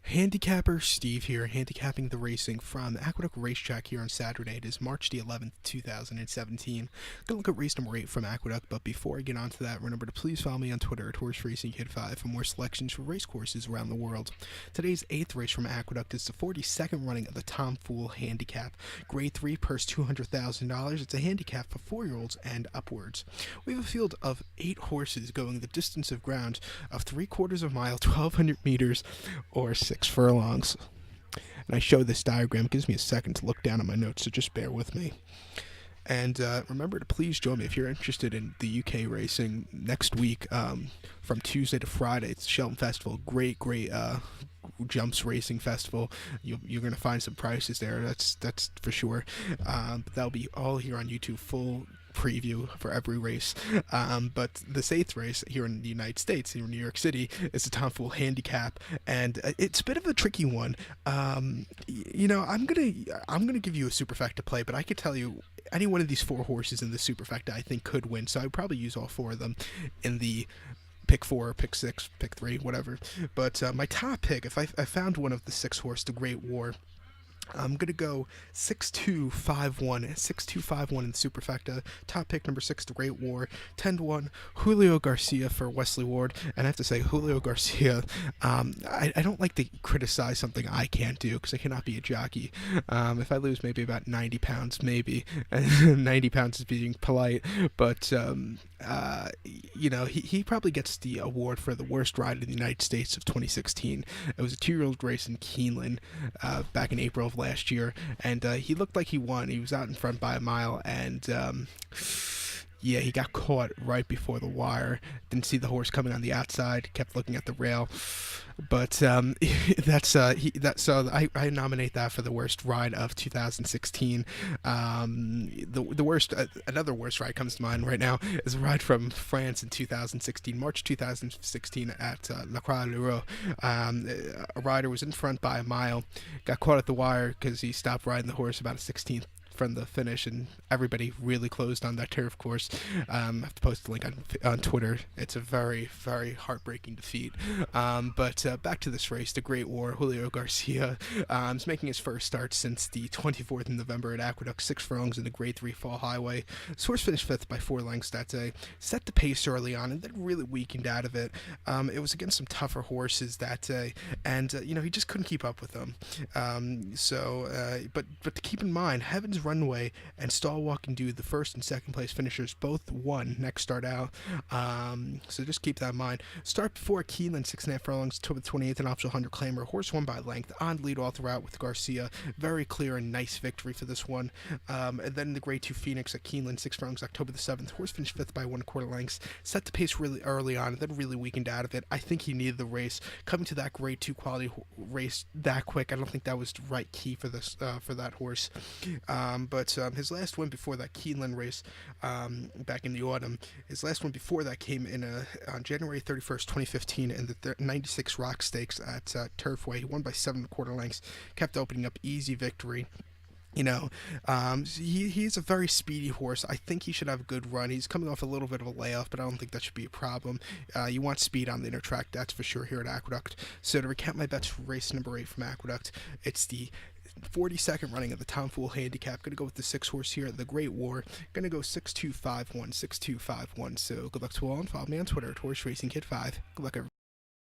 Handicapper Steve here, handicapping the racing from Aqueduct Racetrack here on Saturday. It is March the 11th, 2017. Gonna look at race number 8 from Aqueduct, but before I get on to that, remember to please follow me on Twitter at HorseRacingKid5 for more selections for race courses around the world. Today's 8th race from Aqueduct is the 42nd running of the Tom Fool Handicap. Grade 3, purse $200,000. It's a handicap for 4-year-olds and upwards. We have a field of 8 horses going the distance of ground of 3/4 of a mile, 1,200 meters, or 6 furlongs. And I show this diagram. It gives me a second to look down at my notes, so just bear with me. And remember to please join me if you're interested in the UK racing next week, from Tuesday to Friday. It's Shelton Festival. Great jumps racing festival. You're going to find some prices there. That's for sure. But that'll be all here on YouTube, full preview for every race. But this 8th race here in the United States, here in New York City, is the Tom Fool Handicap, and it's a bit of a tricky one. I'm gonna give you a superfecta play, but I could tell you any one of these 4 horses in the superfecta I think could win, so I'd probably use all 4 of them in the pick 4, pick 6, pick 3, whatever. But my top pick, if I found one of the 6 horse, the Great War, I'm going to go 6-2-5-1 in the superfecta. Top pick number 6, the Great War. 10-1, Julio Garcia for Wesley Ward. And I have to say, Julio Garcia, I don't like to criticize something I can't do because I cannot be a jockey. If I lose maybe about 90 pounds, maybe. 90 pounds is being polite. But, he probably gets the award for the worst ride in the United States of 2016. It was a 2-year-old race in Keeneland back in April of last year, and he looked like he won. He was out in front by a mile, and he got caught right before the wire. Didn't see the horse coming on the outside. Kept looking at the rail, but so I nominate that for the worst ride of 2016. The worst, another worst ride comes to mind right now is a ride from France in 2016, March 2016 at La Croix-l'Euro. A rider was in front by a mile, got caught at the wire because he stopped riding the horse about a 16th from the finish, and everybody really closed on that turf course. I have to post the link on Twitter. It's a very, very heartbreaking defeat. But back to this race, the Great War. Julio Garcia is making his first start since the 24th of November at Aqueduct, 6 furlongs in the Grade 3 Fall Highway. This horse finished 5th by 4 lengths that day. Set the pace early on and then really weakened out of it. It was against some tougher horses that day, and he just couldn't keep up with them. But to keep in mind, Heaven's Runway and Stalwalk and Do, the 1st and 2nd place finishers, both won next start out. So just keep that in mind. Start before Keeneland, 6.5 furlongs, October 28th, an optional 100 claimer. Horse won by length, on lead all throughout with Garcia. Very clear and nice victory for this one. And then the Grade 2 Phoenix at Keeneland, 6 furlongs, October the 7th. Horse finished 5th by 1/4 lengths. Set the pace really early on and then really weakened out of it. I think he needed the race. Coming to that Grade 2 quality race that quick, I don't think that was the right key for this for that horse. But his last win before that Keeneland race back in the autumn, his last one before that came in on January 31st, 2015 in the 96 Rock Stakes at Turfway. He won by 7 1/4 lengths, kept opening up, easy victory. He's a very speedy horse. I think he should have a good run. He's coming off a little bit of a layoff, but I don't think that should be a problem. You want speed on the inner track, that's for sure here at Aqueduct. So to recap my bets for race number 8 from Aqueduct, it's the 42nd running of the Tom Fool Handicap. Gonna go with the 6 horse here, the Great War. Gonna go 6-2-5-1, 6-2-5-1. So good luck to all, and follow me on Twitter at HorseRacingKid5. Good luck, everyone.